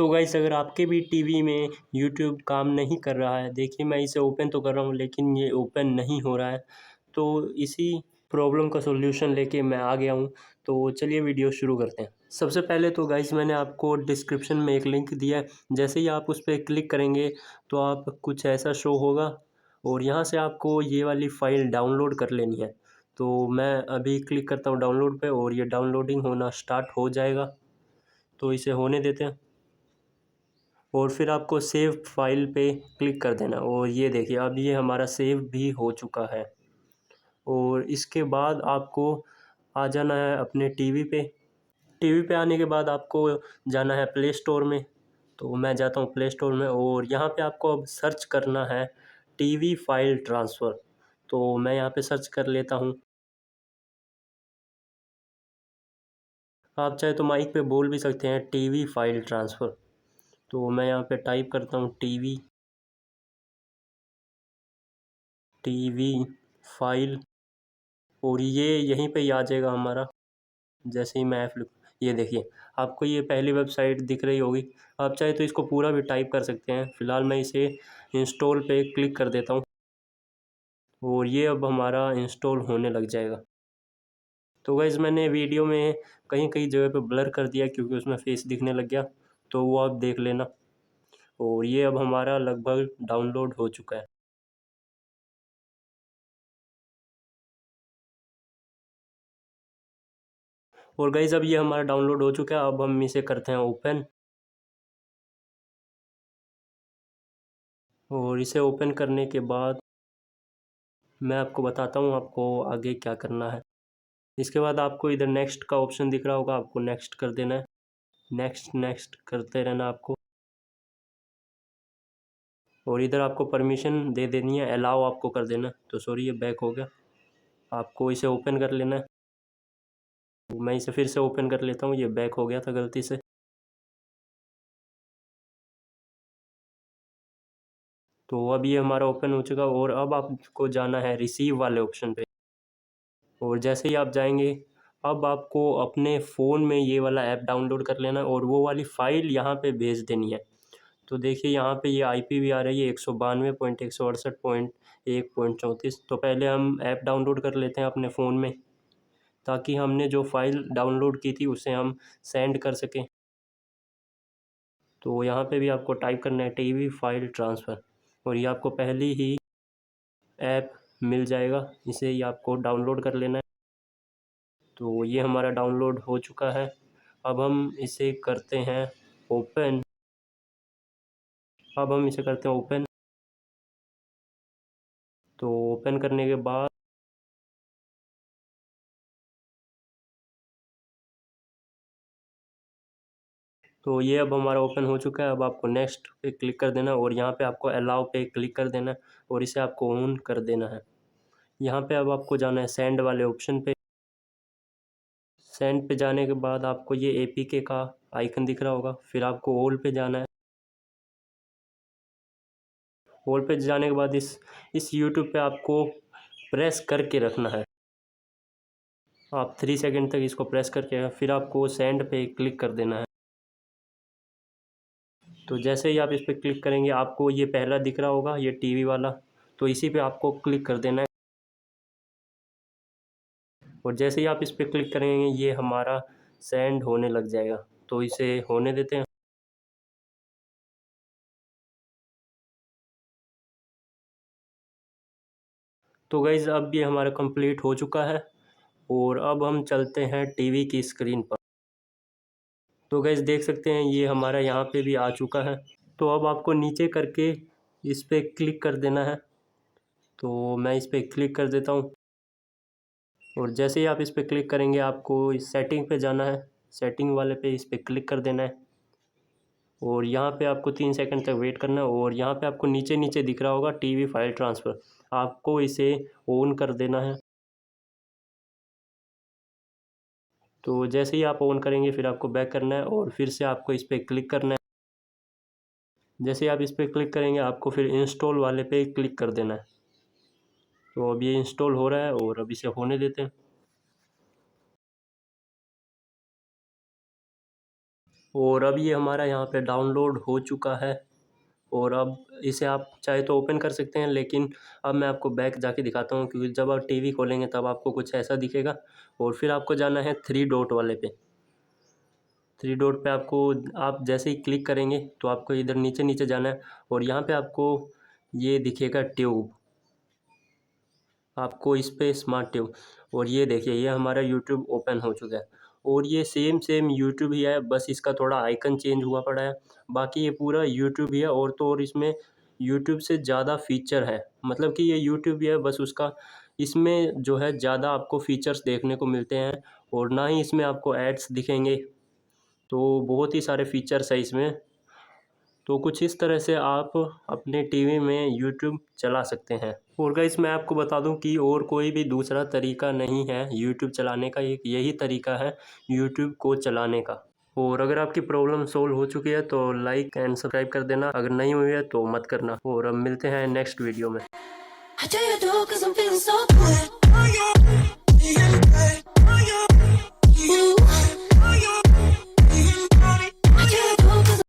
तो गाइस अगर आपके भी टीवी में यूट्यूब काम नहीं कर रहा है, देखिए मैं इसे ओपन तो कर रहा हूँ लेकिन ये ओपन नहीं हो रहा है। तो इसी प्रॉब्लम का सॉल्यूशन लेके मैं आ गया हूँ। तो चलिए वीडियो शुरू करते हैं। सबसे पहले तो गाइस मैंने आपको डिस्क्रिप्शन में एक लिंक दिया है, जैसे ही आप उस पर क्लिक करेंगे तो आप कुछ ऐसा शो होगा और यहाँ से आपको ये वाली फ़ाइल डाउनलोड कर लेनी है। तो मैं अभी क्लिक करता हूँ डाउनलोड पे और ये डाउनलोडिंग होना स्टार्ट हो जाएगा। तो इसे होने देते हैं और फिर आपको सेव फाइल पे क्लिक कर देना और ये देखिए अब ये हमारा सेव भी हो चुका है। और इसके बाद आपको आ जाना है अपने टीवी पे आने के बाद आपको जाना है प्ले स्टोर में। तो मैं जाता हूँ प्ले स्टोर में और यहाँ पे आपको अब सर्च करना है टीवी फाइल ट्रांसफ़र। तो मैं यहाँ पे सर्च कर लेता हूँ। आप चाहे तो माइक पे बोल भी सकते हैं टीवी फाइल ट्रांसफ़र। तो मैं यहाँ पे टाइप करता हूँ टीवी फाइल और ये यहीं पे ही आ जाएगा हमारा। जैसे ही मैं ऐप लिख ये देखिए आपको ये पहली वेबसाइट दिख रही होगी। आप चाहे तो इसको पूरा भी टाइप कर सकते हैं। फ़िलहाल मैं इसे इंस्टॉल पे क्लिक कर देता हूँ और ये अब हमारा इंस्टॉल होने लग जाएगा। तो गाइस मैंने वीडियो में कहीं-कहीं जगह पे ब्लर कर दिया क्योंकि उसमें फेस दिखने लग गया, तो वो आप देख लेना। और ये अब हमारा लगभग डाउनलोड हो चुका है। और गाइस अब ये हमारा डाउनलोड हो चुका है। अब हम इसे करते हैं ओपन। और इसे ओपन करने के बाद मैं आपको बताता हूँ आपको आगे क्या करना है। इसके बाद आपको इधर नेक्स्ट का ऑप्शन दिख रहा होगा, आपको नेक्स्ट कर देना है। नेक्स्ट नेक्स्ट करते रहना आपको और इधर आपको परमिशन दे देनी है, अलाउ आपको कर देना है। तो सॉरी ये बैक हो गया। आपको इसे ओपन कर लेना है। मैं इसे फिर से ओपन कर लेता हूँ, ये बैक हो गया था गलती से। तो अब ये हमारा ओपन हो चुका और अब आपको जाना है रिसीव वाले ऑप्शन पे। और जैसे ही आप जाएंगे अब आपको अपने फ़ोन में ये वाला ऐप डाउनलोड कर लेना है और वो वाली फ़ाइल यहाँ पे भेज देनी है। तो देखिए यहाँ पे ये आईपी भी आ रही है 192.168.1.34। तो पहले हम ऐप डाउनलोड कर लेते हैं अपने फ़ोन में, ताकि हमने जो फ़ाइल डाउनलोड की थी उसे हम सेंड कर सकें। तो यहाँ पे भी आपको टाइप करना है टीवी फाइल ट्रांसफ़र और ये आपको पहली ही ऐप मिल जाएगा, इसे ही आपको डाउनलोड कर लेना है। तो ये हमारा डाउनलोड हो चुका है। अब हम इसे करते हैं ओपन। अब हम इसे करते हैं ओपन। तो ओपन करने के बाद तो ये अब हमारा ओपन हो चुका है। अब आपको नेक्स्ट पे क्लिक कर देना और यहाँ पे आपको अलाउ पे क्लिक कर देना और इसे आपको ऑन कर देना है। यहाँ पे अब आपको जाना है सेंड वाले ऑप्शन पे। सेंड पे जाने के बाद आपको ये एपीके का आइकन दिख रहा होगा, फिर आपको ऑल पे जाना है। ऑल पे जाने के बाद इस यूट्यूब पे आपको प्रेस करके रखना है। आप 3 सेकंड तक इसको प्रेस करके फिर आपको सेंड पे क्लिक कर देना है। तो जैसे ही आप इस पर क्लिक करेंगे आपको ये पहला दिख रहा होगा, ये टीवी वाला। तो इसी पे आपको क्लिक कर देना है और जैसे ही आप इस पर क्लिक करेंगे ये हमारा सेंड होने लग जाएगा। तो इसे होने देते हैं। तो गाइज़ अब ये हमारा कंप्लीट हो चुका है और अब हम चलते हैं टीवी की स्क्रीन पर। तो गाइज़ देख सकते हैं ये हमारा यहाँ पे भी आ चुका है। तो अब आपको नीचे करके इस पर क्लिक कर देना है। तो मैं इस पर क्लिक कर देता हूँ और जैसे ही आप इस पर क्लिक करेंगे आपको इस सेटिंग पे जाना है। सेटिंग वाले पे इस पर क्लिक कर देना है और यहाँ पे आपको 3 सेकंड तक वेट करना है और यहाँ पे आपको नीचे नीचे दिख रहा होगा टीवी फाइल ट्रांसफ़र, आपको इसे ऑन कर देना है। तो जैसे ही आप ऑन करेंगे फिर आपको बैक करना है और फिर से आपको इस पर क्लिक करना है। जैसे ही आप इस पर क्लिक करेंगे आपको फिर इंस्टॉल वाले पे क्लिक कर देना है। तो अब ये इंस्टॉल हो रहा है और अब इसे होने देते हैं। और अब ये हमारा यहाँ पे डाउनलोड हो चुका है। और अब इसे आप चाहे तो ओपन कर सकते हैं, लेकिन अब मैं आपको बैक जाके दिखाता हूँ, क्योंकि जब आप टीवी खोलेंगे तब आपको कुछ ऐसा दिखेगा। और फिर आपको जाना है 3 डॉट वाले पे। 3 डॉट पे आपको, आप जैसे ही क्लिक करेंगे तो आपको इधर नीचे नीचे जाना है और यहाँ पे आपको ये दिखेगा ट्यूब, आपको इस पे स्मार्ट ट्यूब। और ये देखिए ये हमारा यूट्यूब ओपन हो चुका है। और ये सेम यूट्यूब ही है, बस इसका थोड़ा आइकन चेंज हुआ पड़ा है, बाकी ये पूरा यूट्यूब ही है। और तो और इसमें यूट्यूब से ज़्यादा फीचर है, मतलब कि ये यूट्यूब ही है, बस उसका इसमें जो है ज़्यादा आपको फीचर्स देखने को मिलते हैं। और ना ही इसमें आपको एड्स दिखेंगे, तो बहुत ही सारे फीचर्स है इसमें। तो कुछ इस तरह से आप अपने टीवी में यूट्यूब चला सकते हैं। और गाइस मैं आपको बता दूं कि और कोई भी दूसरा तरीका नहीं है यूट्यूब चलाने का, एक यही तरीका है यूट्यूब को चलाने का। और अगर आपकी प्रॉब्लम सोल्व हो चुकी है तो लाइक एंड सब्सक्राइब कर देना, अगर नहीं हुई है तो मत करना। और अब मिलते हैं नेक्स्ट वीडियो में।